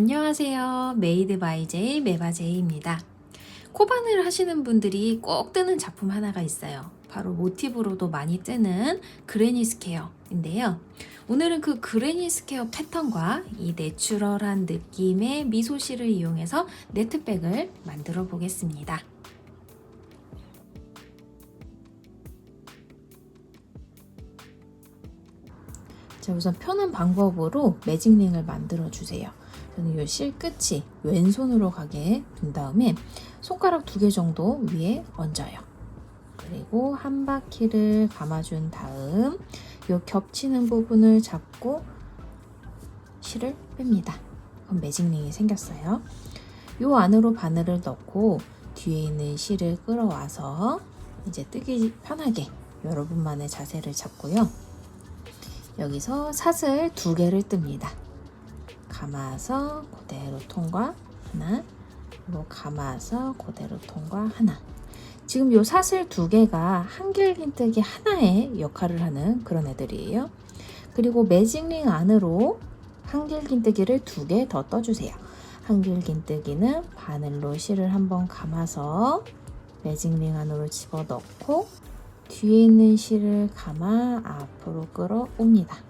안녕하세요. 메이드 바이 제이 메바제이입니다. 코바늘 하시는 분들이 꼭 뜨는 작품 하나가 있어요. 바로 모티브로도 많이 뜨는 그레니 스퀘어인데요. 오늘은 그 그레니 스퀘어 패턴과 이 내추럴한 느낌의 미소실을 이용해서 네트백을 만들어 보겠습니다. 자, 우선 편한 방법으로 매직링을 만들어 주세요. 저는 이 실 끝이 왼손으로 가게 둔 다음에 손가락 2개 정도 위에 얹어요. 그리고 한 바퀴를 감아준 다음 이 겹치는 부분을 잡고 실을 뺍니다. 그럼 매직링이 생겼어요. 이 안으로 바늘을 넣고 뒤에 있는 실을 끌어와서 이제 뜨기 편하게 여러분만의 자세를 잡고요. 여기서 사슬 2개를 뜹니다. 감아서 그대로 통과 하나, 그리고 감아서 그대로 통과 하나. 지금 요 사슬 2개가 한길긴뜨기 하나의 역할을 하는 그런 애들이에요. 그리고 매직링 안으로 한길긴뜨기를 2개 더 떠주세요. 한길긴뜨기는 바늘로 실을 한번 감아서 매직링 안으로 집어넣고 뒤에 있는 실을 감아 앞으로 끌어옵니다.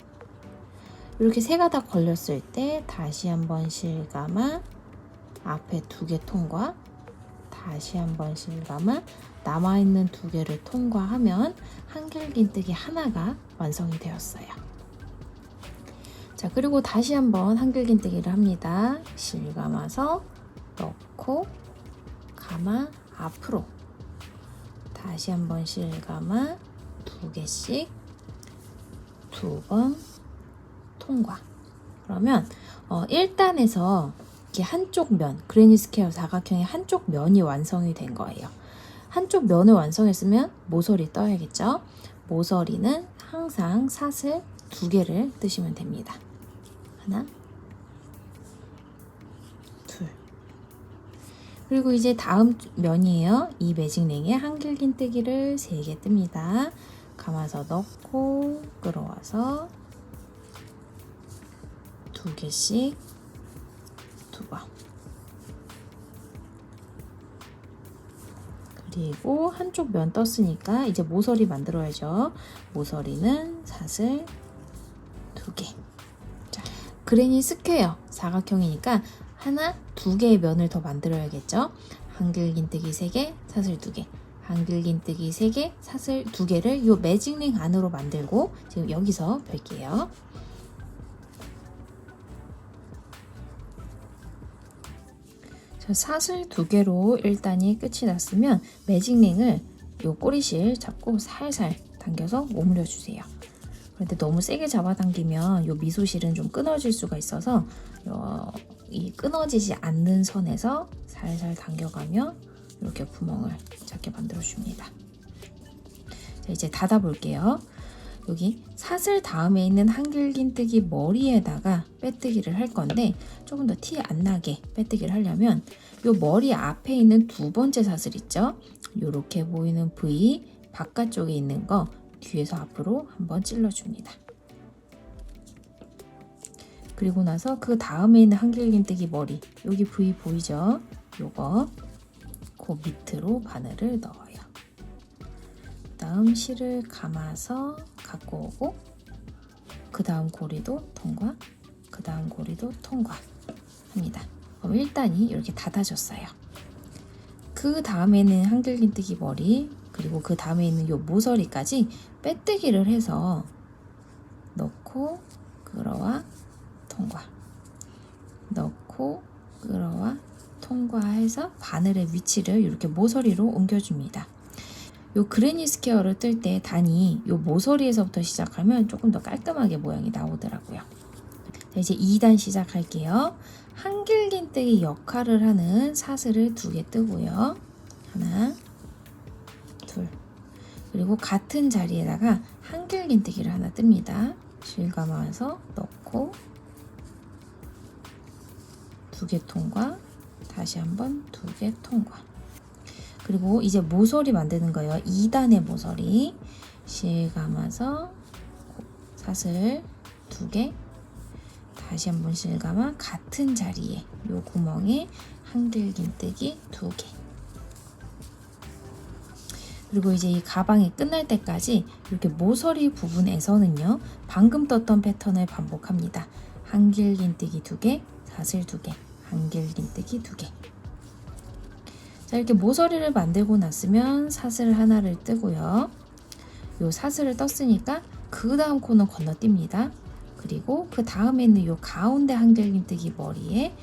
이렇게 3가닥 걸렸을 때 다시 한번 실 감아 앞에 2개 통과, 다시 한번 실 감아 남아있는 2개를 통과하면 한길긴뜨기 하나가 완성이 되었어요. 자, 그리고 다시 한번 한길긴뜨기를 합니다. 실 감아서 넣고 감아 앞으로 다시 한번 실 감아 2개씩 2번 통과. 그러면 1단에서 이렇게 한쪽 면, 그레니 스퀘어 사각형의 한쪽 면이 완성이 된 거예요. 한쪽 면을 완성했으면 모서리 떠야겠죠? 모서리는 항상 사슬 2개를 뜨시면 됩니다. 하나, 둘. 그리고 이제 다음 면이에요. 이 매직링에 한길긴뜨기를 3개 뜹니다. 감아서 넣고 끌어와서 2개씩 2번. 그리고 한쪽 면 떴으니까 이제 모서리 만들어야죠. 모서리는 사슬 2개. 자, 그레니 스퀘어 사각형이니까 하나, 2개의 면을 더 만들어야겠죠. 한길긴뜨기 3개, 사슬 2개. 한길긴뜨기 3개, 사슬 2개를 이 매직링 안으로 만들고 지금 여기서 뵐게요. 사슬 2개로 1단이 끝이 났으면 매직링을 요 꼬리실 잡고 살살 당겨서 오므려 주세요. 그런데 너무 세게 잡아당기면 요 미소실은 좀 끊어질 수가 있어서 이 끊어지지 않는 선에서 살살 당겨가며 이렇게 구멍을 작게 만들어 줍니다. 자, 이제 닫아 볼게요. 여기 사슬 다음에 있는 한길긴뜨기 머리에다가 빼뜨기를 할 건데 조금 더 티 안 나게 빼뜨기를 하려면 요 머리 앞에 있는 2번째 사슬 있죠? 요렇게 보이는 V 바깥쪽에 있는 거 뒤에서 앞으로 한번 찔러줍니다. 그리고 나서 그 다음에 있는 한길긴뜨기 머리 여기 V 보이죠? 요거 그 밑으로 바늘을 넣어요. 다음 실을 감아서 갖고 오고 그 다음 고리도 통과, 그 다음 고리도 통과 합니다. 그럼 1단이 이렇게 닫아졌어요. 그 다음에는 한길긴뜨기 머리 그리고 그 다음에 있는 요 모서리까지 빼뜨기를 해서 넣고 끌어와 통과, 넣고 끌어와 통과해서 바늘의 위치를 이렇게 모서리로 옮겨줍니다. 요 그레니 스퀘어를 뜰 때 단이 요 모서리에서부터 시작하면 조금 더 깔끔하게 모양이 나오더라고요. 자, 이제 2단 시작할게요. 한길긴뜨기 역할을 하는 사슬을 2개 뜨고요. 하나, 둘. 그리고 같은 자리에다가 한길긴뜨기를 하나 뜹니다. 실 감아서 넣고 2개 통과, 다시 한번 2개 통과. 그리고 이제 모서리 만드는 거예요. 2단의 모서리 실 감아서 사슬 2개 다시 한번 실감아 같은 자리에 요 구멍에 한길긴뜨기 2개. 그리고 이제 이 가방이 끝날 때까지 이렇게 모서리 부분에서는요, 방금 떴던 패턴을 반복합니다. 한길긴뜨기 2개, 사슬 2개, 한길긴뜨기 2개. 자, 이렇게 모서리를 만들고 났으면 사슬 하나를 뜨고요. 요 사슬을 떴으니까 그 다음 코는 건너뜁니다. 그리고 그 다음에 있는 요 가운데 한길긴뜨기 머리에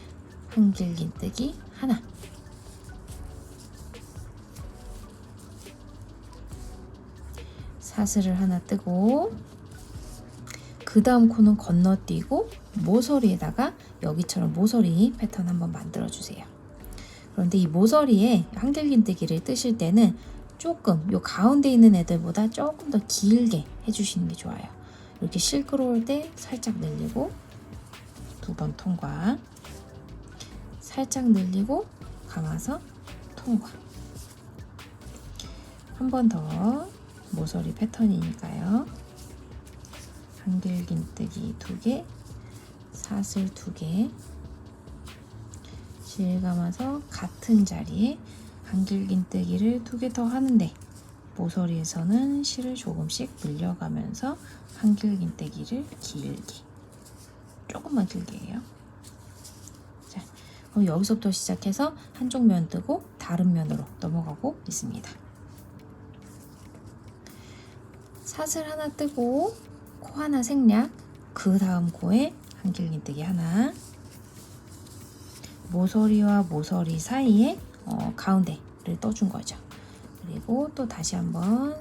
한길긴뜨기 하나. 사슬을 하나 뜨고 그 다음 코는 건너뛰고 모서리에다가 여기처럼 모서리 패턴 한번 만들어 주세요. 그런데 이 모서리에 한길긴뜨기를 뜨실 때는 조금 요 가운데 있는 애들보다 조금 더 길게 해주시는 게 좋아요. 이렇게 실끄러울 때 살짝 늘리고 2번 통과, 살짝 늘리고 감아서 통과. 한 번 더 모서리 패턴이니까요. 한길긴뜨기 2개, 사슬 2개, 실 감아서 같은 자리에 한길긴뜨기를 2개 더 하는데 모서리에서는 실을 조금씩 늘려가면서 한길긴뜨기를 길게, 조금만 길게 해요. 자, 그럼 여기서부터 시작해서 한쪽 면 뜨고 다른 면으로 넘어가고 있습니다. 사슬 하나 뜨고 코 하나 생략, 그 다음 코에 한길긴뜨기 하나, 모서리와 모서리 사이에 가운데를 떠준 거죠. 그리고 또 다시 한번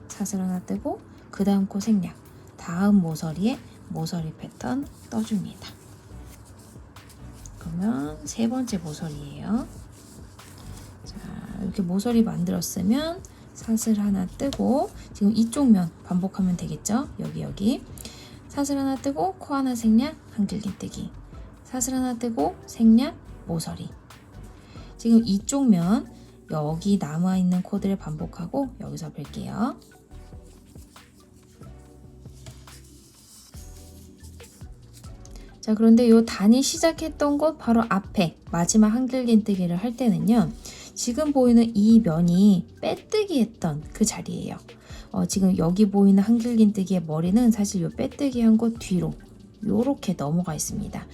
사슬 하나 뜨고 그 다음 코 생략, 다음 모서리에 모서리 패턴 떠줍니다. 그러면 세 번째 모서리예요. 자, 이렇게 모서리 만들었으면 사슬 하나 뜨고 지금 이쪽 면 반복하면 되겠죠? 여기 사슬 하나 뜨고 코 하나 생략, 한길긴뜨기, 사슬 하나 뜨고 생략, 모서리. 지금 이쪽 면 여기 남아있는 코드를 반복하고 여기서 뵐게요. 자, 그런데 요 단이 시작했던 곳 바로 앞에 마지막 한길긴뜨기를 할 때는요, 지금 보이는 이 면이 빼뜨기 했던 그 자리예요. 지금 여기 보이는 한길긴뜨기의 머리는 사실 요 빼뜨기 한 곳 뒤로 요렇게 넘어가 있습니다.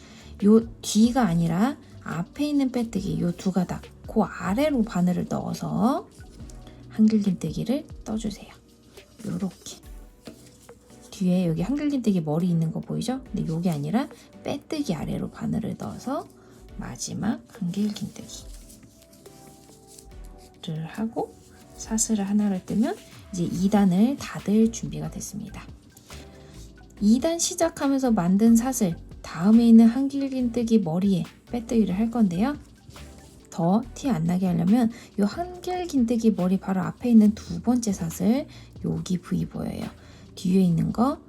요 뒤가 아니라 앞에 있는 빼뜨기 요 두 가닥 그 아래로 바늘을 넣어서 한길긴뜨기를 떠주세요. 요렇게 뒤에 여기 한길긴뜨기 머리 있는 거 보이죠? 근데 요게 아니라 빼뜨기 아래로 바늘을 넣어서 마지막 한길긴뜨기를 하고 사슬을 하나를 뜨면 이제 2단을 닫을 준비가 됐습니다. 2단 시작하면서 만든 사슬 다음에 있는 한길긴뜨기 머리에 빼뜨기를 할 건데요. 더 티 안 나게 하려면 이 한길긴뜨기 머리 바로 앞에 있는 두 번째 사슬 여기 부위 보여요. 뒤에 있는 거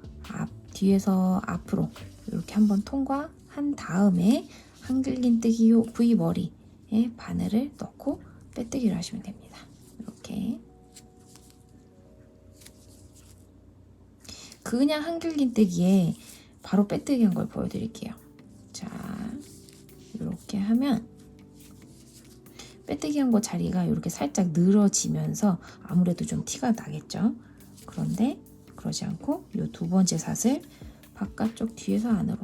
뒤에서 앞으로 이렇게 한번 통과한 다음에 한길긴뜨기 요 부위 머리에 바늘을 넣고 빼뜨기를 하시면 됩니다. 이렇게 그냥 한길긴뜨기에 바로 빼뜨기 한 걸 보여드릴게요. 자, 이렇게 하면 빼뜨기 한 거 자리가 이렇게 살짝 늘어지면서 아무래도 좀 티가 나겠죠. 그런데 그러지 않고 이 두 번째 사슬 바깥쪽 뒤에서 안으로,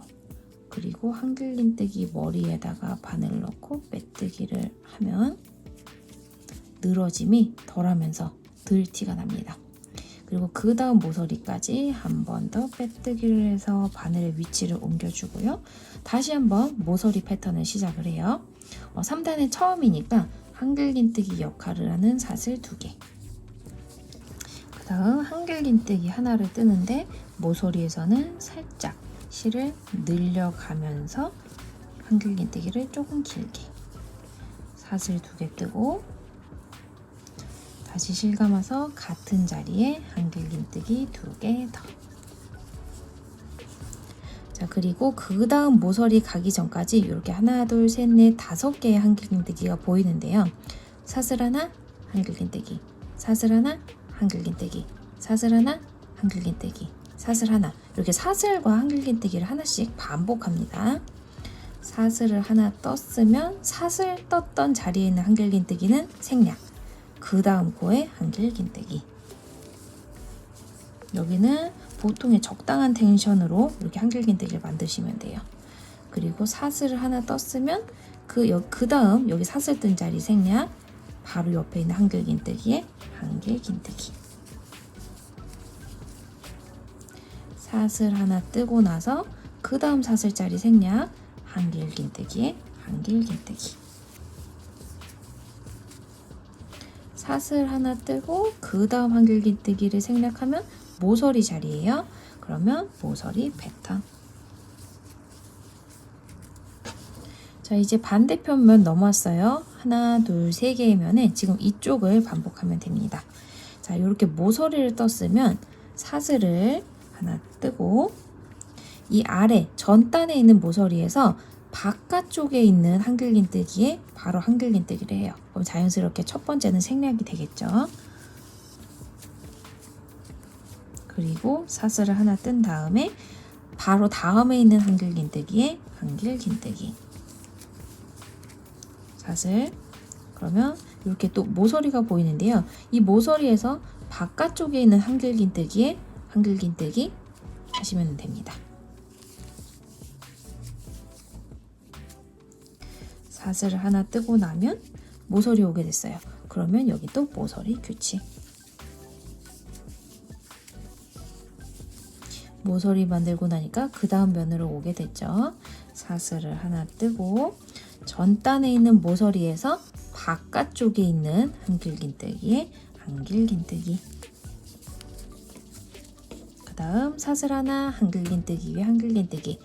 그리고 한길긴뜨기 머리에다가 바늘을 넣고 빼뜨기를 하면 늘어짐이 덜하면서 덜 티가 납니다. 그리고 그 다음 모서리까지 한 번 더 빼뜨기를 해서 바늘의 위치를 옮겨주고요. 다시 한번 모서리 패턴을 시작을 해요. 3단의 처음이니까 한길긴뜨기 역할을 하는 사슬 2개. 그 다음 한길긴뜨기 하나를 뜨는데 모서리에서는 살짝 실을 늘려가면서 한길긴뜨기를 조금 길게 사슬 2개 뜨고 다시 실 감아서 같은 자리에 한길긴뜨기 2개 더. 자, 그리고 그 다음 모서리 가기 전까지 이렇게 하나, 둘, 셋, 넷, 5개의 한길긴뜨기가 보이는데요. 사슬 하나, 한길긴뜨기, 사슬 하나, 한길긴뜨기, 사슬 하나, 한길긴뜨기, 사슬 하나, 이렇게 사슬과 한길긴뜨기를 하나씩 반복합니다. 사슬을 하나 떴으면 사슬 떴던 자리에 있는 한길긴뜨기는 생략, 그 다음 코에 한길긴뜨기. 여기는 보통의 적당한 텐션으로 이렇게 한길긴뜨기를 만드시면 돼요. 그리고 사슬을 하나 떴으면 그 다음 여기 사슬 뜬 자리 생략, 바로 옆에 있는 한길긴뜨기에 한길긴뜨기. 사슬 하나 뜨고 나서 그 다음 사슬 자리 생략, 한길긴뜨기에 한길긴뜨기. 사슬 하나 뜨고 그 다음 한길긴뜨기를 생략하면 모서리 자리예요. 그러면 모서리 패턴. 자, 이제 반대편 면 넘어왔어요. 하나, 둘, 세 개의 면에 지금 이쪽을 반복하면 됩니다. 자, 이렇게 모서리를 떴으면 사슬을 하나 뜨고 이 아래 전단에 있는 모서리에서 바깥쪽에 있는 한길긴뜨기에 바로 한길긴뜨기를 해요. 그럼 자연스럽게 첫 번째는 생략이 되겠죠. 그리고 사슬을 하나 뜬 다음에 바로 다음에 있는 한길긴뜨기에 한길긴뜨기. 사슬. 그러면 이렇게 또 모서리가 보이는데요. 이 모서리에서 바깥쪽에 있는 한길긴뜨기에 한길긴뜨기 하시면 됩니다. 사슬을 하나 뜨고 나면 모서리 오게 됐어요. 그러면 여기 또 모서리 규칙. 모서리 만들고 나니까 그 다음 면으로 오게 됐죠. 사슬을 하나 뜨고 전단에 있는 모서리에서 바깥쪽에 있는 한길긴뜨기에 한길긴뜨기. 그 다음 사슬 하나, 한길긴뜨기 위에 한길긴뜨기.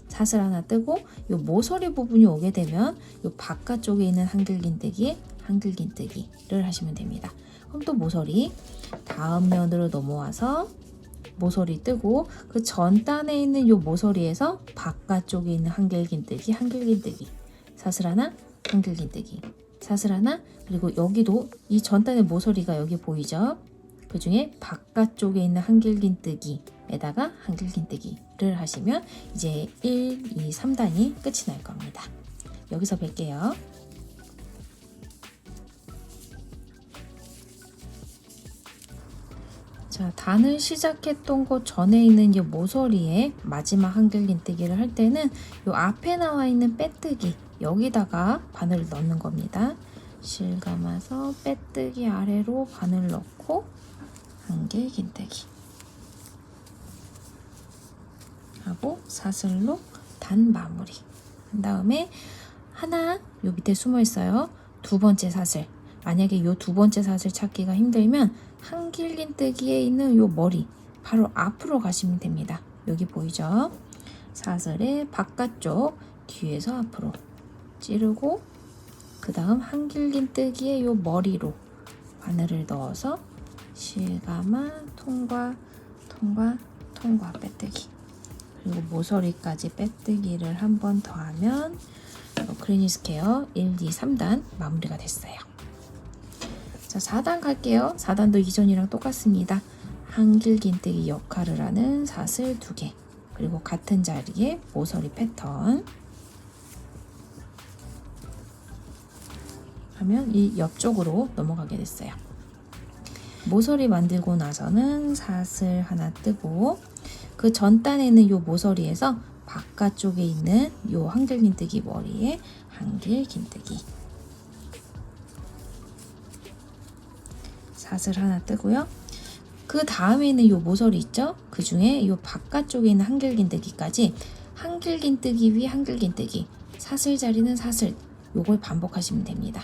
사슬 하나 뜨고 이 모서리 부분이 오게 되면 이 바깥쪽에 있는 한길긴뜨기에 한길긴뜨기를 하시면 됩니다. 그럼 또 모서리 다음 면으로 넘어와서 모서리 뜨고 그 전단에 있는 이 모서리에서 바깥쪽에 있는 한길긴뜨기 한길긴뜨기. 사슬 하나, 한길긴뜨기. 사슬 하나, 그리고 여기도 이 전단의 모서리가 여기 보이죠? 그 중에 바깥쪽에 있는 한길긴뜨기에다가 한길긴뜨기를 하시면 이제 1, 2, 3단이 끝이 날 겁니다. 여기서 뵐게요. 자, 단을 시작했던 곳 전에 있는 이 모서리에 마지막 한길긴뜨기를 할 때는 이 앞에 나와 있는 빼뜨기 여기다가 바늘을 넣는 겁니다. 실 감아서 빼뜨기 아래로 바늘 넣고 한길긴뜨기 하고 사슬로 단 마무리 한 다음에 하나 요 밑에 숨어 있어요. 두 번째 사슬. 만약에 요 두 번째 사슬 찾기가 힘들면 한길긴뜨기에 있는 요 머리 바로 앞으로 가시면 됩니다. 여기 보이죠? 사슬의 바깥쪽 뒤에서 앞으로 찌르고 그 다음 한길긴뜨기에 요 머리로 바늘을 넣어서 실감아 통과 통과 통과 빼뜨기. 그리고 모서리까지 빼뜨기를 한 번 더 하면 그레니 스퀘어 1, 2, 3단 마무리가 됐어요. 자, 4단 갈게요. 4단도 이전이랑 똑같습니다. 한길긴뜨기 역할을 하는 사슬 2개, 그리고 같은 자리에 모서리 패턴 하면 이 옆쪽으로 넘어가게 됐어요. 모서리 만들고 나서는 사슬 하나 뜨고 그 전단에 있는 이 모서리에서 바깥쪽에 있는 이 한길긴뜨기 머리에 한길긴뜨기. 사슬 하나 뜨고요. 그 다음에 있는 이 모서리 있죠? 그 중에 이 바깥쪽에 있는 한길긴뜨기까지 한길긴뜨기 위 한길긴뜨기, 사슬 자리는 사슬, 요걸 반복하시면 됩니다.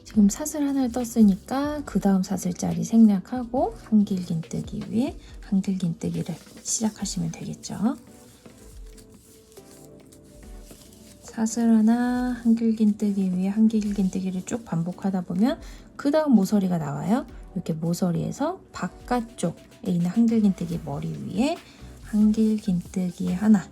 지금 사슬 하나를 떴으니까 그 다음 사슬 자리 생략하고 한길긴뜨기 위에 한길긴뜨기를 시작하시면 되겠죠. 사슬 하나, 한길긴뜨기 위에 한길긴뜨기를 쭉 반복하다 보면 그 다음 모서리가 나와요. 이렇게 모서리에서 바깥쪽에 있는 한길긴뜨기 머리 위에 한길긴뜨기 하나,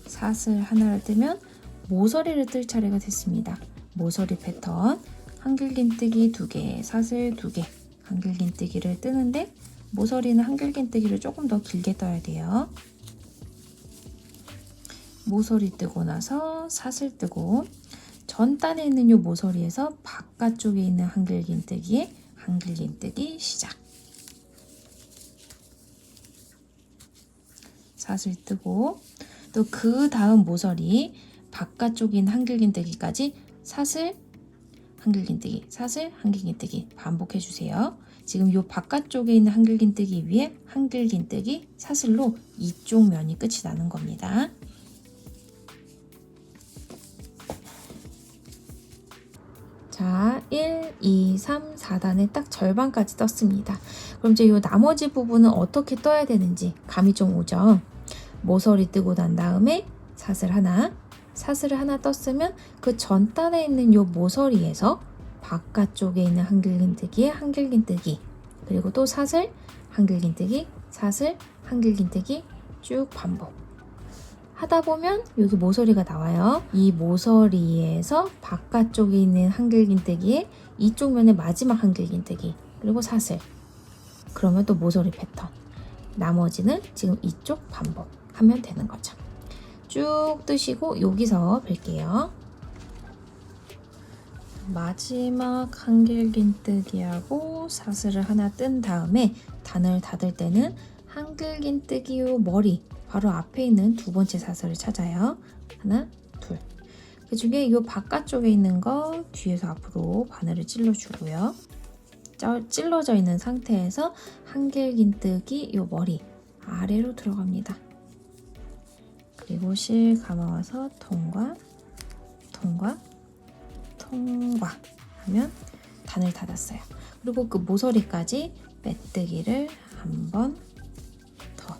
사슬 하나를 뜨면 모서리를 뜰 차례가 됐습니다. 모서리 패턴 한길긴뜨기 2개, 사슬 2개, 한길긴뜨기를 뜨는데 모서리는 한길긴뜨기를 조금 더 길게 떠야 돼요. 모서리 뜨고 나서 사슬 뜨고 전단에 있는 이 모서리에서 바깥쪽에 있는 한길긴뜨기에 한길긴뜨기 시작. 사슬 뜨고 또 그 다음 모서리 바깥쪽에 있는 한길긴뜨기까지 사슬, 한길긴뜨기, 사슬, 한길긴뜨기 반복해 주세요. 지금 이 바깥쪽에 있는 한길긴뜨기 위에 한길긴뜨기, 사슬로 이쪽 면이 끝이 나는 겁니다. 자, 1, 2, 3, 4단에 딱 절반까지 떴습니다. 그럼 이제 이 나머지 부분은 어떻게 떠야 되는지 감이 좀 오죠? 모서리 뜨고 난 다음에 사슬을 하나 떴으면 그 전단에 있는 이 모서리에서 바깥쪽에 있는 한길긴뜨기에 한길긴뜨기, 그리고 또 사슬, 한길긴뜨기, 사슬, 한길긴뜨기 쭉 반복. 하다 보면 여기 모서리가 나와요. 이 모서리에서 바깥쪽에 있는 한길긴뜨기에 이쪽 면의 마지막 한길긴뜨기, 그리고 사슬. 그러면 또 모서리 패턴. 나머지는 지금 이쪽 반복하면 되는 거죠. 쭉 뜨시고 여기서 뵐게요. 마지막 한길긴뜨기하고 사슬을 하나 뜬 다음에 단을 닫을 때는 한길긴뜨기 요 머리 바로 앞에 있는 두 번째 사슬을 찾아요. 하나, 둘. 그 중에 이 바깥쪽에 있는 거 뒤에서 앞으로 바늘을 찔러주고요. 찔러져 있는 상태에서 한길긴뜨기 이 머리 아래로 들어갑니다. 그리고 실 감아와서 통과, 통과, 통과 하면 단을 닫았어요. 그리고 그 모서리까지 빼뜨기를 한 번 더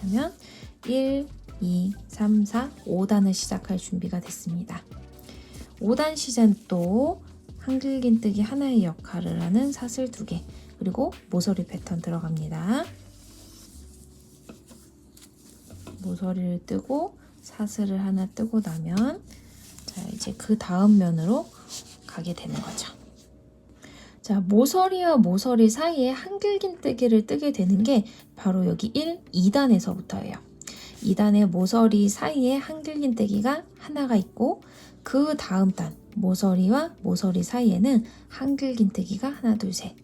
하면 1, 2, 3, 4, 5단을 시작할 준비가 됐습니다. 5단 시전 또 한길긴뜨기 하나의 역할을 하는 사슬 2개, 그리고 모서리 패턴 들어갑니다. 모서리를 뜨고 사슬을 하나 뜨고 나면 자, 이제 그 다음 면으로 가게 되는 거죠. 자, 모서리와 모서리 사이에 한길긴뜨기를 뜨게 되는 게 바로 여기 1, 2단에서부터예요. 2단의 모서리 사이에 한길긴뜨기가 하나가 있고 그 다음 단 모서리와 모서리 사이에는 한길긴뜨기가 하나, 둘, 셋.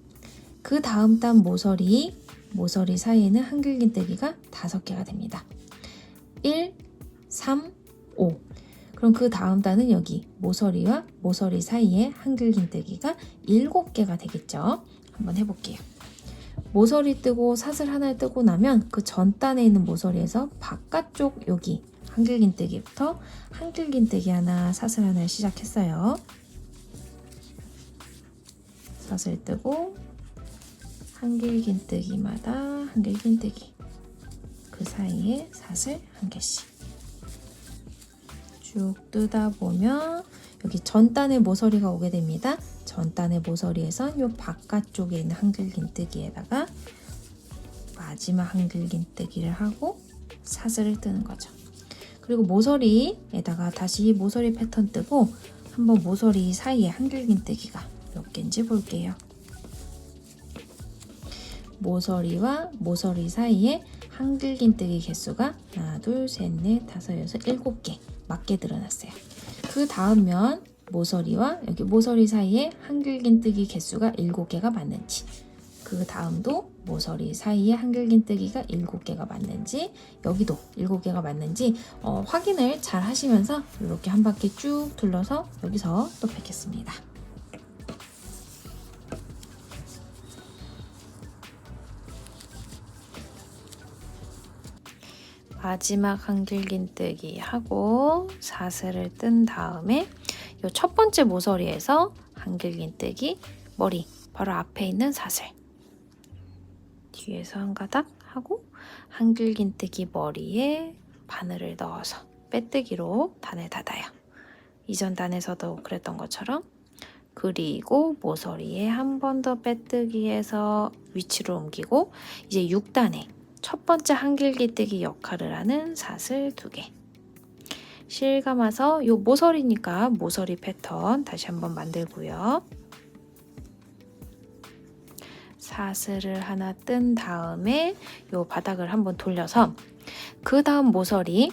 그 다음 단 모서리 사이에는 한길긴뜨기가 5개가 됩니다. 1, 3, 5. 그럼 그 다음 단은 여기 모서리와 모서리 사이에 한길긴뜨기가 7개가 되겠죠. 한번 해볼게요. 모서리 뜨고 사슬 하나를 뜨고 나면 그 전단에 있는 모서리에서 바깥쪽 여기 한길긴뜨기부터 한길긴뜨기 하나, 사슬 하나를 시작했어요. 사슬 뜨고 한길긴뜨기마다 한길긴뜨기, 그 사이에 사슬 한 개씩 쭉 뜨다 보면 여기 전단의 모서리가 오게 됩니다. 전단의 모서리에서 이 바깥쪽에 있는 한길긴뜨기에다가 마지막 한길긴뜨기를 하고 사슬을 뜨는 거죠. 그리고 모서리에다가 다시 모서리 패턴 뜨고 한번 모서리 사이에 한길긴뜨기가 몇 개인지 볼게요. 모서리와 모서리 사이에 한길긴뜨기 개수가 하나, 둘, 셋, 넷, 다섯, 여섯, 7개 맞게 드러났어요. 그 다음 면 모서리와 여기 모서리 사이에 한길긴뜨기 개수가 7개가 맞는지, 그 다음도 모서리 사이에 한길긴뜨기가 7개가 맞는지, 여기도 7개가 맞는지 확인을 잘 하시면서 이렇게 한 바퀴 쭉 둘러서 여기서 또 뵙겠습니다. 마지막 한길긴뜨기 하고 사슬을 뜬 다음에 이 첫 번째 모서리에서 한길긴뜨기 머리 바로 앞에 있는 사슬 뒤에서 한 가닥 하고 한길긴뜨기 머리에 바늘을 넣어서 빼뜨기로 단을 닫아요. 이전 단에서도 그랬던 것처럼. 그리고 모서리에 한 번 더 빼뜨기해서 위치로 옮기고 이제 6단에 첫 번째 한길긴뜨기 역할을 하는 사슬 2개. 실 감아서 요 모서리니까 모서리 패턴 다시 한번 만들고요. 사슬을 하나 뜬 다음에 요 바닥을 한번 돌려서 그 다음 모서리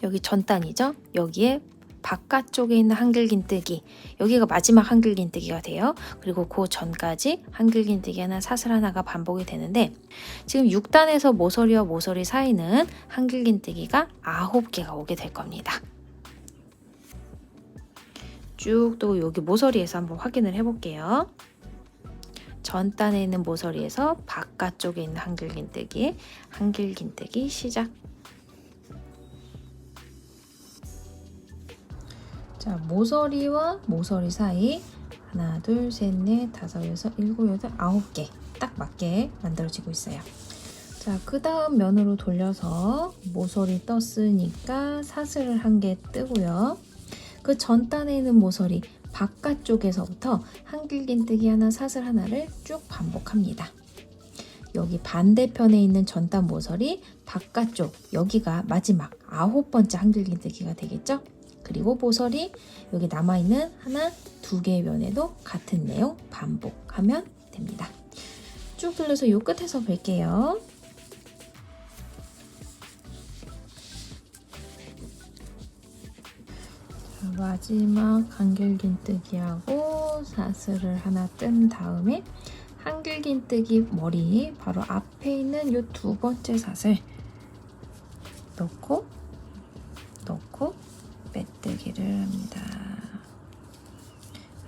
여기 전단이죠. 여기에 바깥쪽에 있는 한길긴뜨기, 여기가 마지막 한길긴뜨기가 돼요. 그리고 그 전까지 한길긴뜨기 하나, 사슬 하나가 반복이 되는데 지금 6단에서 모서리와 모서리 사이는 한길긴뜨기가 9개가 오게 될 겁니다. 쭉 또 여기 모서리에서 한번 확인을 해볼게요. 전단에 있는 모서리에서 바깥쪽에 있는 한길긴뜨기, 한길긴뜨기 시작. 자, 모서리와 모서리 사이 하나, 둘, 셋, 넷, 다섯, 여섯, 일곱, 여덟, 9개 딱 맞게 만들어지고 있어요. 자, 그 다음 면으로 돌려서 모서리 떴으니까 사슬을 한 개 뜨고요. 그 전단에 있는 모서리 바깥쪽에서부터 한길긴뜨기 하나, 사슬 하나를 쭉 반복합니다. 여기 반대편에 있는 전단 모서리 바깥쪽, 여기가 마지막 9번째 한길긴뜨기가 되겠죠? 그리고 모서리 여기 남아있는 하나, 2개의 면에도 같은 내용 반복하면 됩니다. 쭉 돌려서 요 끝에서 뵐게요. 마지막 한길긴뜨기하고 사슬을 하나 뜬 다음에 한길긴뜨기 머리 바로 앞에 있는 요 2번째 사슬 넣고 빼뜨기를 합니다.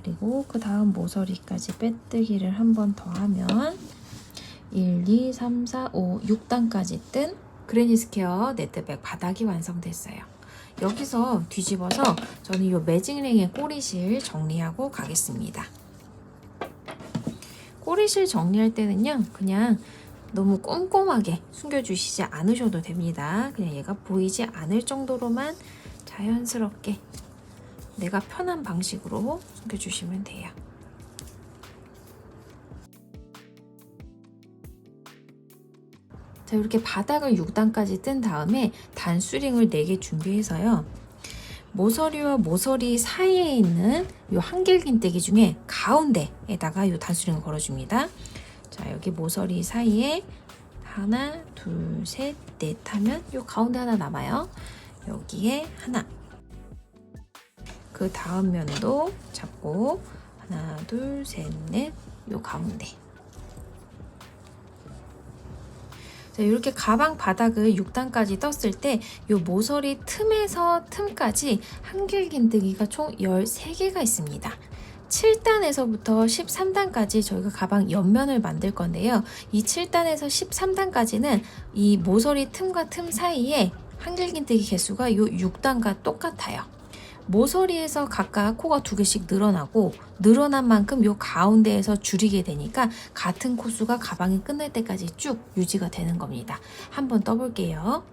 그리고 그 다음 모서리까지 빼뜨기를 한 번 더 하면 1, 2, 3, 4, 5, 6단까지 뜬 그레니 스퀘어 네트백 바닥이 완성됐어요. 여기서 뒤집어서 저는 이 매직링의 꼬리실 정리하고 가겠습니다. 꼬리실 정리할 때는요, 그냥 너무 꼼꼼하게 숨겨주시지 않으셔도 됩니다. 그냥 얘가 보이지 않을 정도로만 자연스럽게 내가 편한 방식으로 숨겨주시면 돼요. 자, 이렇게 바닥을 6단까지 뜬 다음에 단수링을 4개 준비해서요. 모서리와 모서리 사이에 있는 이 한길긴뜨기 중에 가운데에다가 이 단수링을 걸어줍니다. 자, 여기 모서리 사이에 하나, 둘, 셋, 넷 하면 이 가운데 하나 남아요. 여기에 하나. 그 다음 면도 잡고 하나, 둘, 셋, 넷, 이 가운데. 자, 이렇게 가방 바닥을 6단까지 떴을 때 이 모서리 틈에서 틈까지 한길긴뜨기가 총 13개가 있습니다. 7단에서부터 13단까지 저희가 가방 옆면을 만들 건데요. 이 7단에서 13단까지는 이 모서리 틈과 틈 사이에 한길긴뜨기 개수가 이 6단과 똑같아요. 모서리에서 각각 코가 2개씩 늘어나고 늘어난 만큼 요 가운데에서 줄이게 되니까 같은 코수가 가방이 끝날 때까지 쭉 유지가 되는 겁니다. 한번 떠볼게요.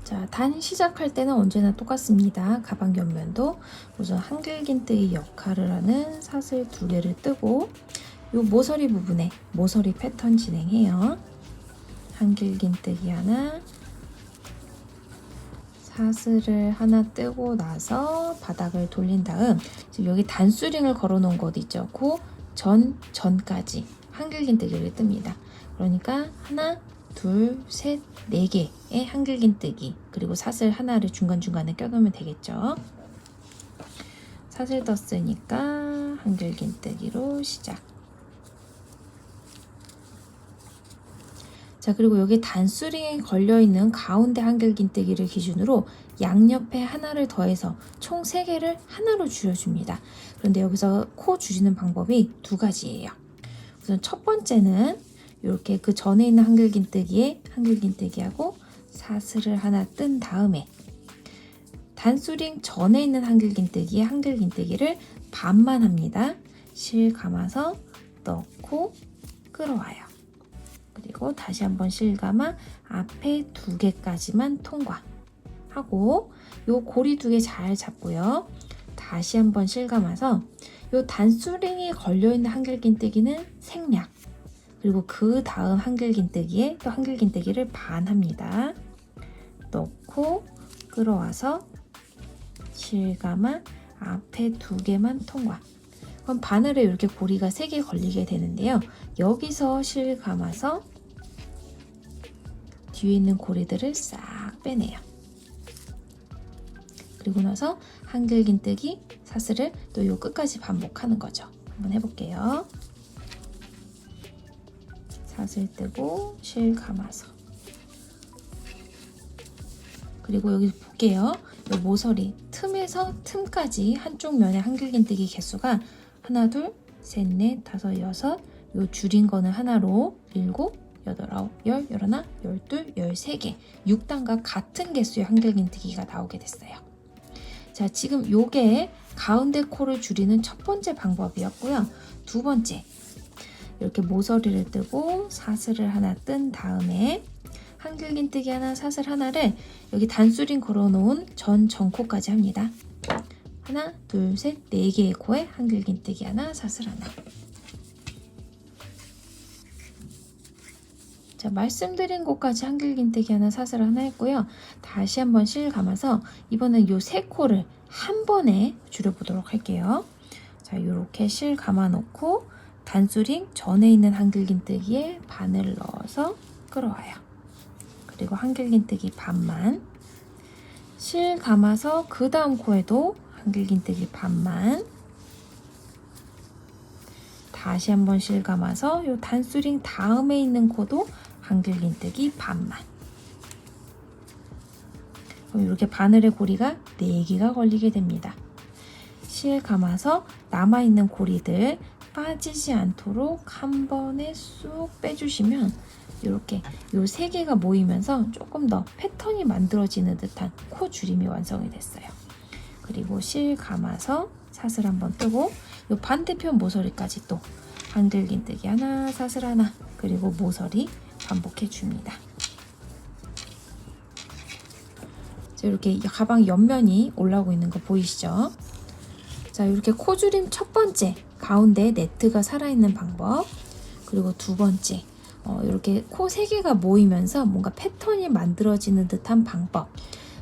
자, 단 시작할 때는 언제나 똑같습니다. 가방 옆면도 우선 한길긴뜨기 역할을 하는 사슬 2개를 뜨고 요 모서리 부분에 모서리 패턴 진행해요. 한길긴뜨기 하나, 사슬을 하나 뜨고 나서 바닥을 돌린 다음 지금 여기 단수링을 걸어 놓은 곳 있죠. 그 전까지 한길긴뜨기를 뜹니다. 그러니까 하나, 둘, 셋, 4개의 한길긴뜨기 그리고 사슬 하나를 중간중간에 껴놓으면 되겠죠. 사슬 떴으니까 한길긴뜨기로 시작. 자, 그리고 여기 단수링이 걸려있는 가운데 한길긴뜨기를 기준으로 양옆에 하나를 더해서 총 3개를 하나로 줄여줍니다. 그런데 여기서 코 줄이는 방법이 2가지예요. 우선 첫 번째는 이렇게 그 전에 있는 한길긴뜨기에 한길긴뜨기하고 사슬을 하나 뜬 다음에 단수링 전에 있는 한길긴뜨기에 한길긴뜨기를 반만 합니다. 실 감아서 넣고 끌어와요. 그리고 다시 한번 실 감아 앞에 2개까지만 통과하고 요 고리 2개 잘 잡고요. 다시 한번 실 감아서 요 단수링이 걸려있는 한길긴뜨기는 생략. 그리고 그 다음 한길긴뜨기에 또 한길긴뜨기를 반합니다. 넣고 끌어와서 실 감아 앞에 2개만 통과. 그럼 바늘에 이렇게 고리가 3개 걸리게 되는데요. 여기서 실 감아서 뒤에 있는 고리들을 싹 빼내요. 그리고 나서 한길긴뜨기, 사슬을 또 요 끝까지 반복하는 거죠. 한번 해볼게요. 사슬 뜨고 실 감아서, 그리고 여기 볼게요. 이 모서리 틈에서 틈까지 한쪽 면의 한길긴뜨기 개수가 하나, 둘, 셋, 넷, 다섯, 여섯, 요 줄인 거는 하나로 7, 8, 9, 10, 11, 12, 13개 6단과 같은 개수의 한길긴뜨기가 나오게 됐어요. 자, 지금 요게 가운데 코를 줄이는 첫 번째 방법이었고요. 두 번째, 이렇게 모서리를 뜨고 사슬을 하나 뜬 다음에 한길긴뜨기 하나, 사슬 하나를 여기 단수링 걸어놓은 전코까지 합니다. 하나, 둘, 셋, 4개의 코에 한길긴뜨기 하나, 사슬 하나. 자, 말씀드린 곳까지 한길긴뜨기 하나, 사슬 하나 했고요. 다시 한번 실 감아서 이번엔 요 3코를 한 번에 줄여보도록 할게요. 자, 요렇게 실 감아 놓고 단수링 전에 있는 한길긴뜨기에 바늘을 넣어서 끌어와요. 그리고 한길긴뜨기 반만, 실 감아서 그 다음 코에도 한길긴뜨기 반만, 다시 한번 실 감아서 요 단수링 다음에 있는 코도 한길긴뜨기 반만. 그럼 이렇게 바늘의 고리가 4개가 걸리게 됩니다. 실 감아서 남아있는 고리들 빠지지 않도록 한 번에 쑥 빼주시면 이렇게 요 3개가 모이면서 조금 더 패턴이 만들어지는 듯한 코 줄임이 완성이 됐어요. 그리고 실 감아서 사슬 한번 뜨고 요 반대편 모서리까지 또 한길긴뜨기 하나, 사슬 하나, 그리고 모서리 반복해 줍니다. 자, 이렇게 가방 옆면이 올라오고 있는 거 보이시죠? 자, 이렇게 코줄임 첫 번째, 가운데 네트가 살아있는 방법, 그리고 두 번째, 이렇게 코 3개가 모이면서 뭔가 패턴이 만들어지는 듯한 방법,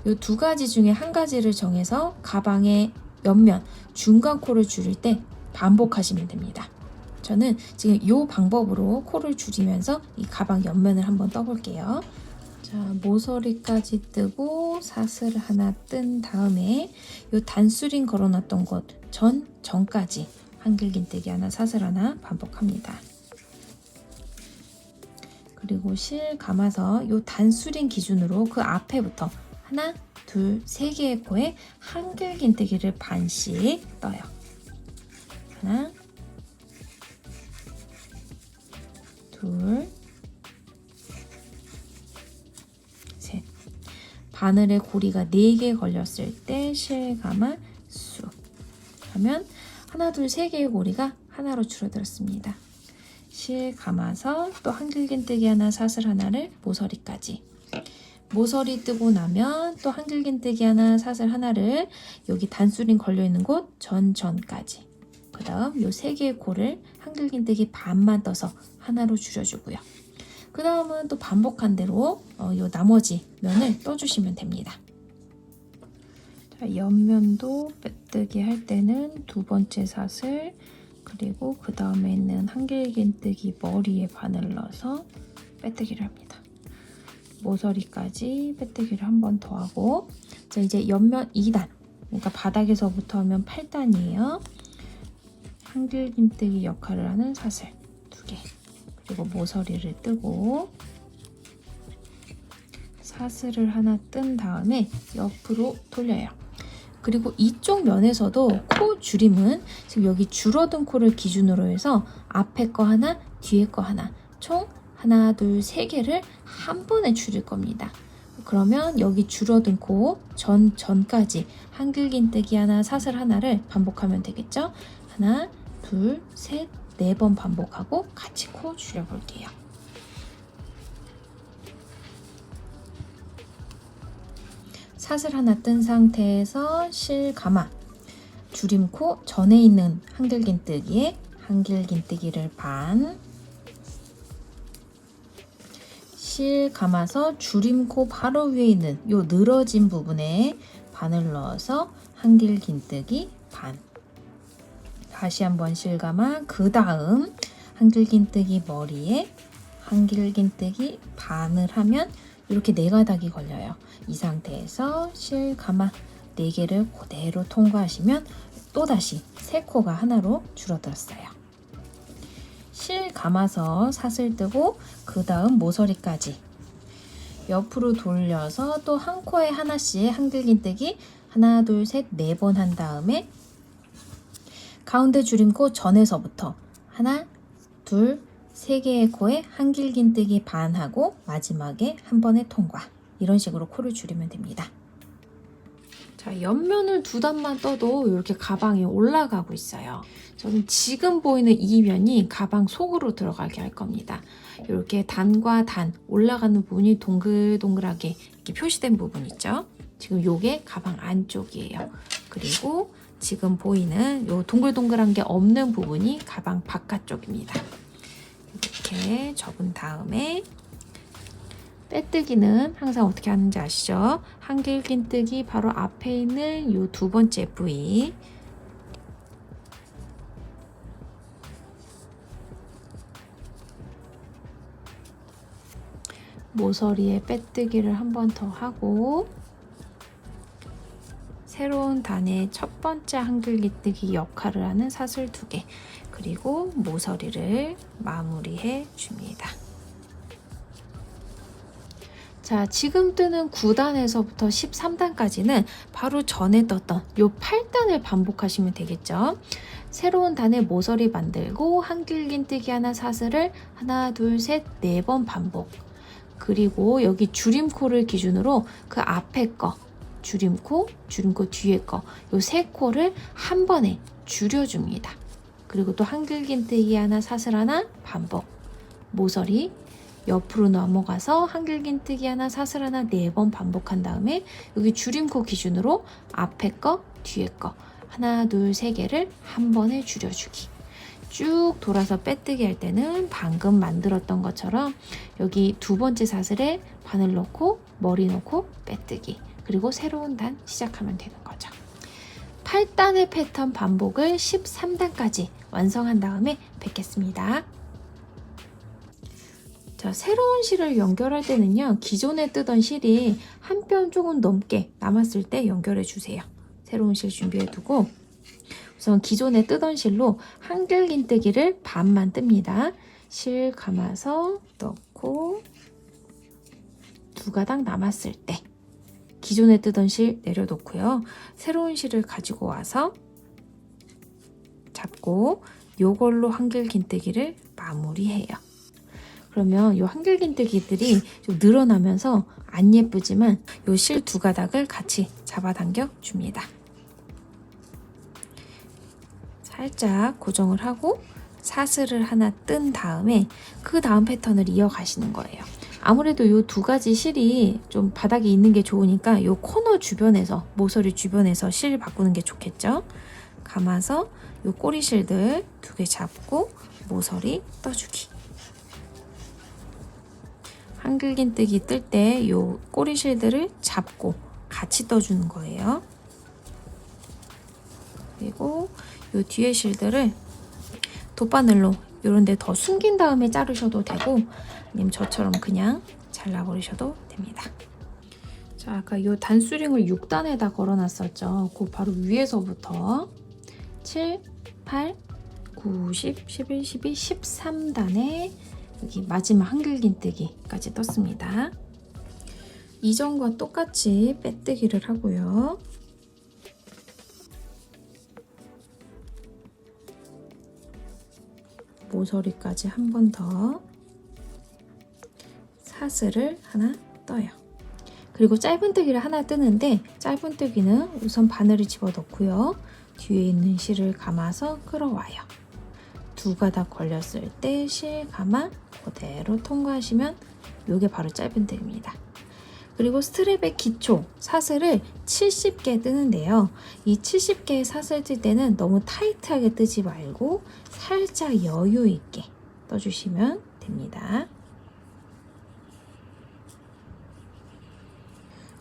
이 2가지 중에 한 가지를 정해서 가방의 옆면, 중간 코를 줄일 때 반복하시면 됩니다. 저는 지금 이 방법으로 코를 줄이면서 이 가방 옆면을 한번 떠볼게요. 자, 모서리까지 뜨고 사슬 하나 뜬 다음에 이 단수링 걸어놨던 곳 전까지 한길긴뜨기 하나, 사슬 하나 반복합니다. 그리고 실 감아서 이 단수링 기준으로 그 앞에부터 하나, 둘, 3개의 코에 한길긴뜨기를 반씩 떠요. 하나, 둘, 셋. 바늘에 고리가 4개 걸렸을 때 실 감아 쑥 하면 하나, 둘, 3개의 고리가 하나로 줄어들었습니다. 실 감아서 또 한길긴뜨기 하나, 사슬 하나를 모서리까지. 모서리 뜨고 나면 또 한길긴뜨기 하나, 사슬 하나를 여기 단수링 걸려있는 곳 전까지. 그 다음 요 3개의 코를 한길긴뜨기 반만 떠서 하나로 줄여주고요. 그 다음은 또 반복한 대로 요 나머지 면을 떠주시면 됩니다. 자, 옆면도 빼뜨기 할 때는 두 번째 사슬, 그리고 그 다음에 있는 한길긴뜨기 머리에 바늘을 넣어서 빼뜨기를 합니다. 모서리까지 빼뜨기를 한 번 더 하고, 자, 이제 옆면 2단, 그러니까 바닥에서부터 하면 8단이에요. 한길긴뜨기 역할을 하는 사슬 2개, 그리고 모서리를 뜨고 사슬을 하나 뜬 다음에 옆으로 돌려요. 그리고 이쪽 면에서도 코 줄임은 지금 여기 줄어든 코를 기준으로 해서 앞에 거 하나, 뒤에 거 하나, 총 하나, 둘, 3개를 한 번에 줄일 겁니다. 그러면 여기 줄어든 코 전까지 한길긴뜨기 하나, 사슬 하나를 반복하면 되겠죠? 하나, 둘, 셋, 4번 반복하고 같이 코 줄여볼게요. 사슬 하나 뜬 상태에서 실 감아 줄임코 전에 있는 한길긴뜨기에 한길긴뜨기를 반, 실 감아서 줄임코 바로 위에 있는 요 늘어진 부분에 바늘 넣어서 한길긴뜨기 반 다시 한번 실감아. 그 다음 한길긴뜨기 머리에 한길긴뜨기 반을 하면 이렇게 4가닥이 걸려요. 이 상태에서 실감아 4개를 그대로 통과하시면 또다시 3코가 하나로 줄어들었어요. 실 감아서 사슬 뜨고 그 다음 모서리까지 옆으로 돌려서 또 한 코에 하나씩 한길긴뜨기 하나 둘 셋 4번 한 다음에 가운데 줄임코 전에서부터 하나 둘 3개의 코에 한길긴뜨기 반하고 마지막에 한 번에 통과. 이런 식으로 코를 줄이면 됩니다. 자, 옆면을 2단만 떠도 이렇게 가방이 올라가고 있어요. 저는 지금 보이는 이 면이 가방 속으로 들어가게 할 겁니다. 이렇게 단과 단 올라가는 부분이 동글동글하게 이렇게 표시된 부분 있죠? 지금 요게 가방 안쪽이에요. 그리고 지금 보이는 요 동글동글한 게 없는 부분이 가방 바깥쪽입니다. 이렇게 접은 다음에 빼뜨기는 항상 어떻게 하는지 아시죠? 한길긴뜨기 바로 앞에 있는 이 2번째 부위 모서리에 빼뜨기를 한 번 더 하고 새로운 단의 첫 번째 한길긴뜨기 역할을 하는 사슬 2개 그리고 모서리를 마무리해 줍니다. 자, 지금 뜨는 9단에서부터 13단까지는 바로 전에 떴던 요 8단을 반복하시면 되겠죠. 새로운 단의 모서리 만들고 한길긴뜨기 하나 사슬을 하나 둘 셋 4번 반복. 그리고 여기 줄임코를 기준으로 그 앞에 거 줄임코 뒤에 거 요 3코를 한 번에 줄여줍니다. 그리고 또 한길긴뜨기 하나 사슬 하나 반복. 모서리 옆으로 넘어가서 한길긴뜨기 하나 사슬 하나 4번 반복한 다음에 여기 줄임코 기준으로 앞에 거 뒤에 거 하나 둘 3개를 한 번에 줄여주기. 쭉 돌아서 빼뜨기 할 때는 방금 만들었던 것처럼 여기 2번째 사슬에 바늘 넣고 머리 넣고 빼뜨기 그리고 새로운 단 시작하면 되는 거죠. 8단의 패턴 반복을 13단까지 완성한 다음에 뵙겠습니다. 자, 새로운 실을 연결할 때는요. 기존에 뜨던 실이 한 뼘 조금 넘게 남았을 때 연결해 주세요. 새로운 실 준비해 두고 우선 기존에 뜨던 실로 한길긴뜨기를 반만 뜹니다. 실 감아서 넣고 2가닥 남았을 때 기존에 뜨던 실 내려놓고요. 새로운 실을 가지고 와서 잡고 요걸로 한길긴뜨기를 마무리해요. 그러면 이 한길긴뜨기들이 좀 늘어나면서 안 예쁘지만 이 실 2가닥을 같이 잡아당겨 줍니다. 살짝 고정을 하고 사슬을 하나 뜬 다음에 그 다음 패턴을 이어가시는 거예요. 아무래도 이 2가지 실이 좀 바닥에 있는 게 좋으니까 이 코너 주변에서 모서리 주변에서 실 바꾸는 게 좋겠죠. 감아서 이 꼬리 실들 2개 잡고 모서리 떠주기. 한길긴뜨기 뜰 때 이 꼬리 실들을 잡고 같이 떠주는 거예요. 그리고 이 뒤에 실들을 돗바늘로 이런 데 더 숨긴 다음에 자르셔도 되고 아니면 저처럼 그냥 잘라버리셔도 됩니다. 자, 아까 이 단수링을 6단에다 걸어놨었죠. 그 바로 위에서부터 7, 8, 9, 10, 11, 12, 13단에 여기 마지막 한길긴뜨기까지 떴습니다. 이전과 똑같이 빼뜨기를 하고요. 모서리까지 한 번 더 사슬을 하나 떠요. 그리고 짧은뜨기를 하나 뜨는데 짧은뜨기는 우선 바늘을 집어넣고요. 뒤에 있는 실을 감아서 끌어와요. 2가닥 걸렸을 때 실 감아 그대로 통과하시면 이게 바로 짧은뜨기입니다. 그리고 스트랩의 기초 사슬을 70개 뜨는데요. 이 70개의 사슬 뜰 때는 너무 타이트하게 뜨지 말고 살짝 여유 있게 떠주시면 됩니다.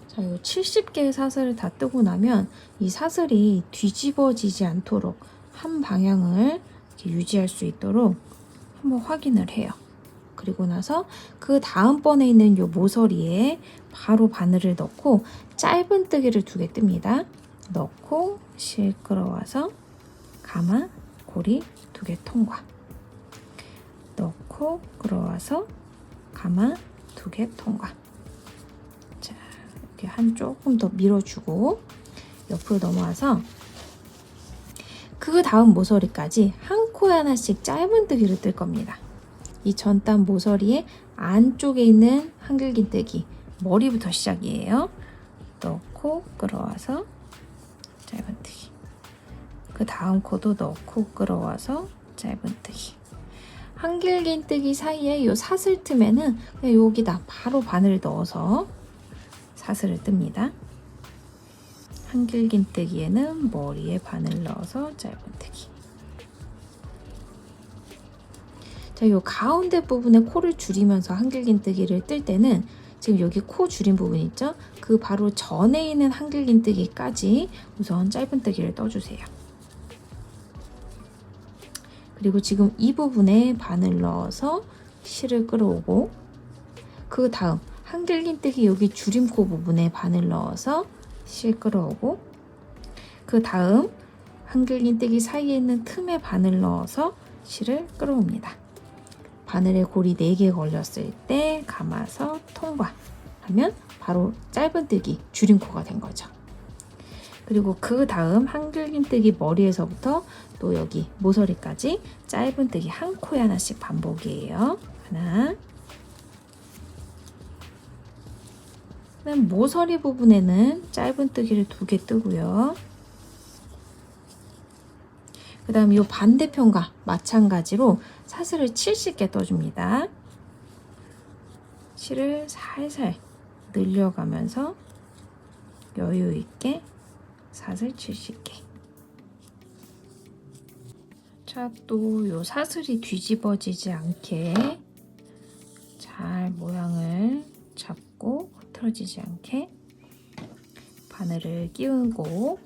자, 이 70개의 사슬을 다 뜨고 나면 이 사슬이 뒤집어지지 않도록 한 방향을 이렇게 유지할 수 있도록 한번 확인을 해요. 그리고 나서 그 다음번에 있는 요 모서리에 바로 바늘을 넣고 짧은뜨기를 2개 뜹니다. 넣고 실 끌어와서 가마, 고리 2개 통과. 넣고 끌어와서 가마 2개 통과. 자, 이렇게 한 조금 더 밀어주고 옆으로 넘어와서 그 다음 모서리까지 한 코에 하나씩 짧은뜨기를 뜰 겁니다. 이 전단 모서리의 안쪽에 있는 한길긴뜨기 머리부터 시작이에요. 넣고 끌어와서 짧은뜨기. 그 다음 코도 넣고 끌어와서 짧은뜨기. 한길긴뜨기 사이에 이 사슬 틈에는 그냥 여기다 바로 바늘 넣어서 사슬을 뜹니다. 한길긴뜨기에는 머리에 바늘 넣어서 짧은뜨기. 자, 요 가운데 부분에 코를 줄이면서 한길긴뜨기를 뜰 때는 지금 여기 코 줄인 부분 있죠? 그 바로 전에 있는 한길긴뜨기까지 우선 짧은뜨기를 떠주세요. 그리고 지금 이 부분에 바늘 넣어서 실을 끌어오고 그 다음 한길긴뜨기 여기 줄임코 부분에 바늘 넣어서 실 끌어오고 그 다음 한길긴뜨기 사이에 있는 틈에 바늘 넣어서 실을 끌어옵니다. 바늘에 고리 4개 걸렸을 때 감아서 통과하면 바로 짧은뜨기 줄임코가 된 거죠. 그리고 그 다음 한길긴뜨기 머리에서부터 또 여기 모서리까지 짧은뜨기 한 코에 하나씩 반복이에요. 하나. 그다음 모서리 부분에는 짧은뜨기를 2개 뜨고요. 그 다음 이 반대편과 마찬가지로 사슬을 70개 떠줍니다. 실을 살살 늘려가면서 여유 있게 사슬 70개. 자, 또 요 사슬이 뒤집어지지 않게 잘 모양을 잡고 흐트러지지 않게 바늘을 끼우고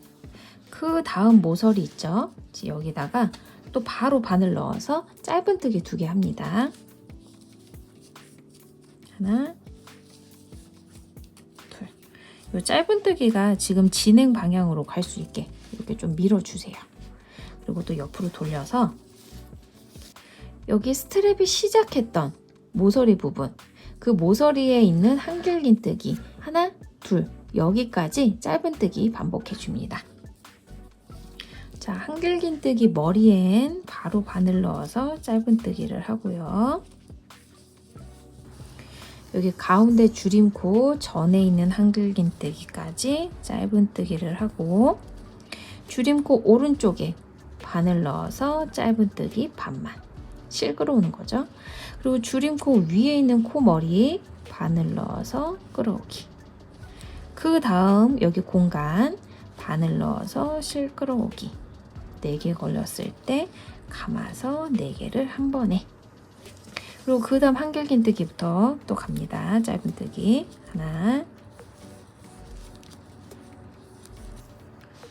그 다음 모서리 있죠? 여기다가 또 바로 바늘 넣어서 짧은뜨기 2개 합니다. 하나, 둘. 이 짧은뜨기가 지금 진행 방향으로 갈 수 있게 이렇게 좀 밀어주세요. 그리고 또 옆으로 돌려서 여기 스트랩이 시작했던 모서리 부분, 그 모서리에 있는 한길긴뜨기 하나, 둘, 여기까지 짧은뜨기 반복해줍니다. 자, 한길긴뜨기 머리엔 바로 바늘 넣어서 짧은뜨기를 하고요. 여기 가운데 줄임코 전에 있는 한길긴뜨기까지 짧은뜨기를 하고 줄임코 오른쪽에 바늘 넣어서 짧은뜨기 반만 실 끌어오는 거죠. 그리고 줄임코 위에 있는 코머리 바늘 넣어서 끌어오기. 그 다음 여기 공간 바늘 넣어서 실 끌어오기. 4개 걸렸을 때 감아서 4개를 한 번에. 그리고 그 다음 한길긴뜨기부터 또 갑니다. 짧은뜨기 하나.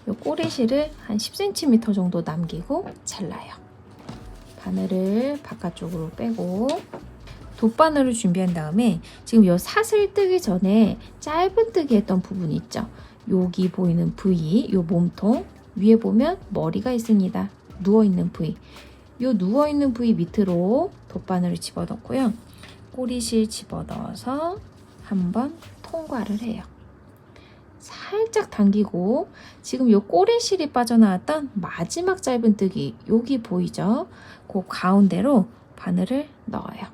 요 꼬리실을 한 10cm 정도 남기고 잘라요. 바늘을 바깥쪽으로 빼고 돗바늘을 준비한 다음에 지금 요 사슬 뜨기 전에 짧은뜨기 했던 부분 있죠? 여기 보이는 부위, 요 몸통 위에 보면 머리가 있습니다. 누워있는 부위. 요 누워있는 부위 밑으로 돗바늘을 집어넣고요. 꼬리실 집어넣어서 한번 통과를 해요. 살짝 당기고 지금 요 꼬리실이 빠져나왔던 마지막 짧은뜨기 여기 보이죠? 그 가운데로 바늘을 넣어요.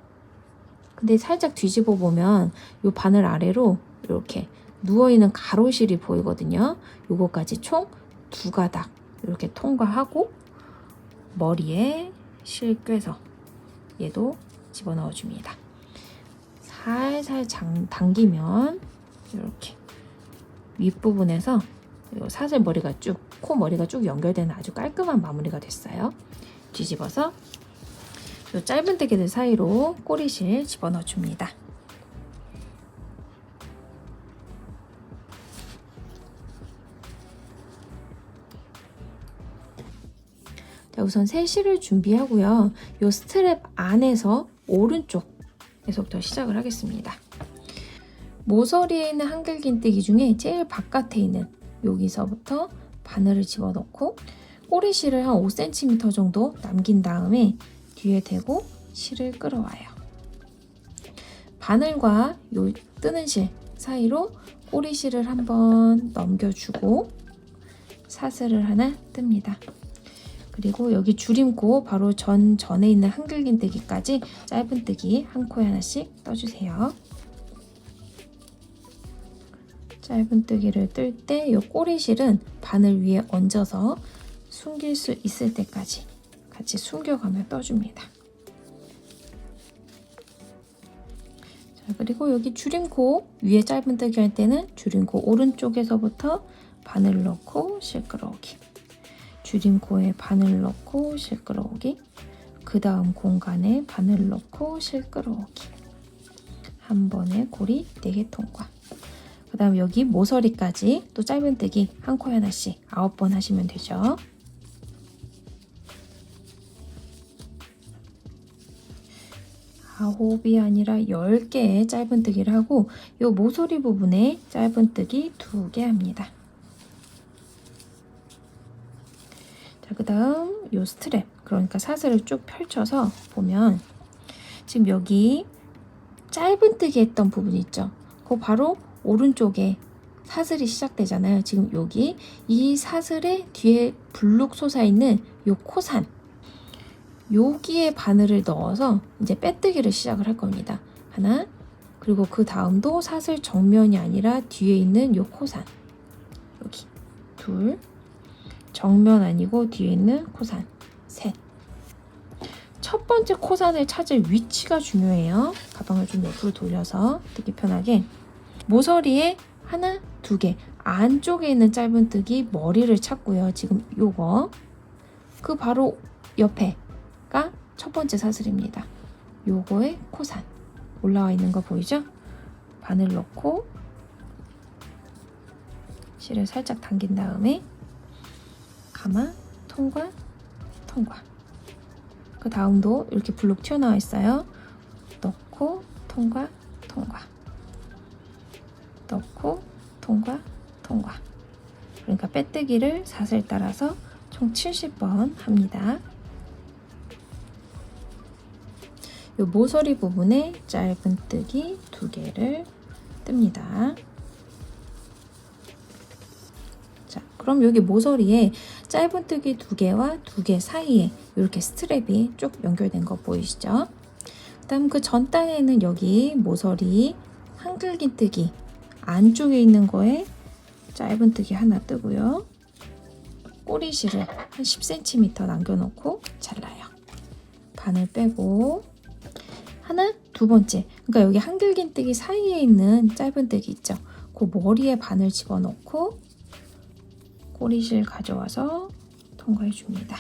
근데 살짝 뒤집어 보면 요 바늘 아래로 이렇게 누워있는 가로실이 보이거든요. 요거까지 총 2가닥 이렇게 통과하고 머리에 실 꿰서 얘도 집어넣어 줍니다. 살살 당기면 이렇게 윗부분에서 사슬 머리가 쭉, 코 머리가 쭉 연결되는 아주 깔끔한 마무리가 됐어요. 뒤집어서 이 짧은뜨기들 사이로 꼬리실 집어넣어 줍니다. 자, 우선 새 실을 준비하고요. 이 스트랩 안에서 오른쪽에서부터 시작을 하겠습니다. 모서리에 있는 한글긴뜨기 중에 제일 바깥에 있는 여기서부터 바늘을 집어넣고 꼬리실을 한 5cm 정도 남긴 다음에 뒤에 대고 실을 끌어와요. 바늘과 요 뜨는 실 사이로 꼬리실을 한번 넘겨주고 사슬을 하나 뜹니다. 그리고 여기 줄임고 바로 전에 있는 한글긴뜨기까지 짧은뜨기 한 코에 하나씩 떠주세요. 짧은뜨기를 뜰 때 이 꼬리실은 바늘 위에 얹어서 숨길 수 있을 때까지 같이 숨겨가며 떠줍니다. 자, 그리고 여기 줄임코 위에 짧은뜨기 할 때는 줄임코 오른쪽에서부터 바늘 넣고 실 끌어오기, 줄임코에 바늘 넣고 실 끌어오기, 그 다음 공간에 바늘 넣고 실 끌어오기, 한 번에 고리 4개 통과. 그 다음 여기 모서리까지 또 짧은뜨기 한 코에 하나씩 9번 하시면 되죠. 아홉이 아니라 10개의 짧은뜨기를 하고 이 모서리 부분에 짧은뜨기 2개 합니다. 자, 그 다음 이 스트랩, 그러니까 사슬을 쭉 펼쳐서 보면 지금 여기 짧은뜨기 했던 부분 있죠. 그거 바로 오른쪽에 사슬이 시작되잖아요. 지금 여기 이 사슬의 뒤에 불룩 솟아있는 이 코산, 여기에 바늘을 넣어서 이제 빼뜨기를 시작을 할 겁니다. 하나, 그리고 그 다음도 사슬 정면이 아니라 뒤에 있는 이 코산, 여기 둘, 정면 아니고 뒤에 있는 코산 셋. 첫 번째 코산을 찾을 위치가 중요해요. 가방을 좀 옆으로 돌려서 뜨기 편하게. 모서리에 하나, 2개, 안쪽에 있는 짧은뜨기 머리를 찾고요. 지금 요거 그 바로 옆에가 첫 번째 사슬입니다. 요거의 코산 올라와 있는 거 보이죠? 바늘 넣고 실을 살짝 당긴 다음에 가마, 통과, 통과. 그 다음도 이렇게 블록 튀어나와 있어요. 넣고 통과, 통과, 넣고 통과, 통과. 그러니까 빼뜨기를 사슬 따라서 총 70번 합니다. 이 모서리 부분에 짧은뜨기 2개를 뜹니다. 자, 그럼 여기 모서리에 짧은뜨기 2개와 2개 사이에 이렇게 스트랩이 쭉 연결된 거 보이시죠? 그다음 그 전 단에는 여기 모서리 한글긴뜨기 안쪽에 있는 거에 짧은뜨기 하나 뜨고요. 꼬리실을 한 10cm 남겨놓고 잘라요. 바늘 빼고 하나, 2번째, 그러니까 여기 한글긴뜨기 사이에 있는 짧은뜨기 있죠? 그 머리에 바늘 집어넣고 꼬리실 가져와서 통과해 줍니다.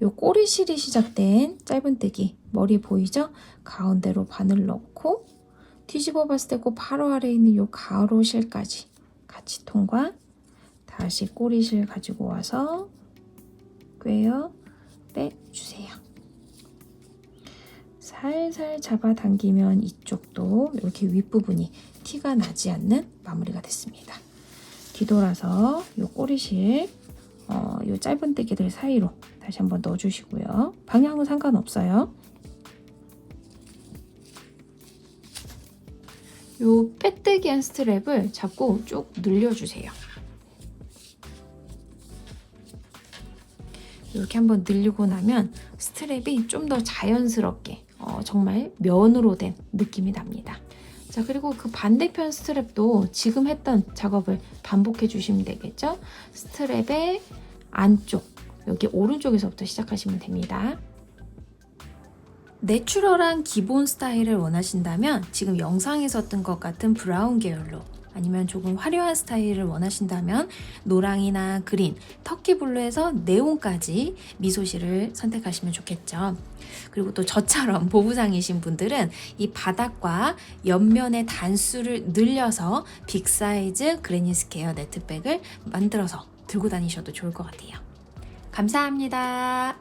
요 꼬리실이 시작된 짧은뜨기 머리 보이죠? 가운데로 바늘 넣고 뒤집어 봤을 때 그 바로 아래에 있는 요 가로실까지 같이 통과. 다시 꼬리실 가지고 와서 꿰어 빼주세요. 살살 잡아당기면 이쪽도 이렇게 윗부분이 티가 나지 않는 마무리가 됐습니다. 뒤돌아서 요 꼬리실 요 짧은뜨기들 사이로 다시 한번 넣어주시고요. 방향은 상관없어요. 요 빼뜨기한 스트랩을 잡고 쭉 늘려주세요. 이렇게 한번 늘리고 나면 스트랩이 좀 더 자연스럽게 정말 면으로 된 느낌이 납니다. 자, 그리고 그 반대편 스트랩도 지금 했던 작업을 반복해 주시면 되겠죠? 스트랩의 안쪽, 여기 오른쪽에서부터 시작하시면 됩니다. 내추럴한 기본 스타일을 원하신다면 지금 영상에서 뜬 것 같은 브라운 계열로, 아니면 조금 화려한 스타일을 원하신다면 노랑이나 그린, 터키 블루에서 네온까지 미소실을 선택하시면 좋겠죠. 그리고 또 저처럼 보부상이신 분들은 이 바닥과 옆면의 단수를 늘려서 빅사이즈 그레니 스퀘어 네트백을 만들어서 들고 다니셔도 좋을 것 같아요. 감사합니다.